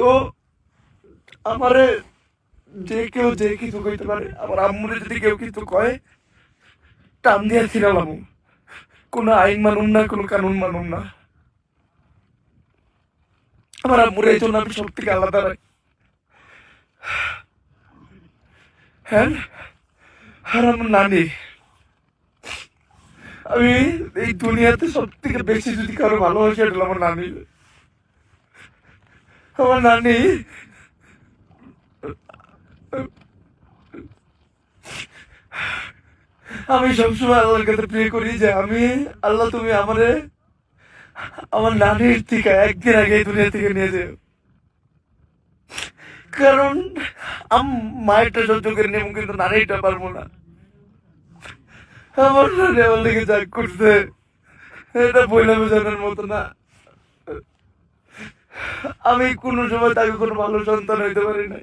তো আমারে যে কেউ যে কিছু কইতে পারে, আমার আম্মুরে যদি কেউ কিছু কয় টান দিয়া ছিড়ালাম। কোনো আইন মানুম না, কোনো কানুন মানুম না। আমার আম্মুরে এই জন্য আমি সব থেকে আলাদা রাখি। হ্যাঁ, আর আমার নানি, আমি এই দুনিয়াতে সব থেকে বেশি যদি কারো ভালোবাসি এটা আমার নানি। আমার নানি আমি সবসময় আল্লাহর কাছে প্রে করি যে আমি, আল্লাহ তুমি আমারে আমার নানির থেকে একদিন আগে এই দুনিয়া থেকে নিয়ে যাও। কারণ মায়েরটা সহ্য করে নেব, কিন্তু নানিটা পারবো না। আমার নানি আমার লেগে যা করছে এটা বইলে বোঝানোর মতো না। আমি কোনো সময় তাকে কোনো ভালো সন্তান হইতে পারি না।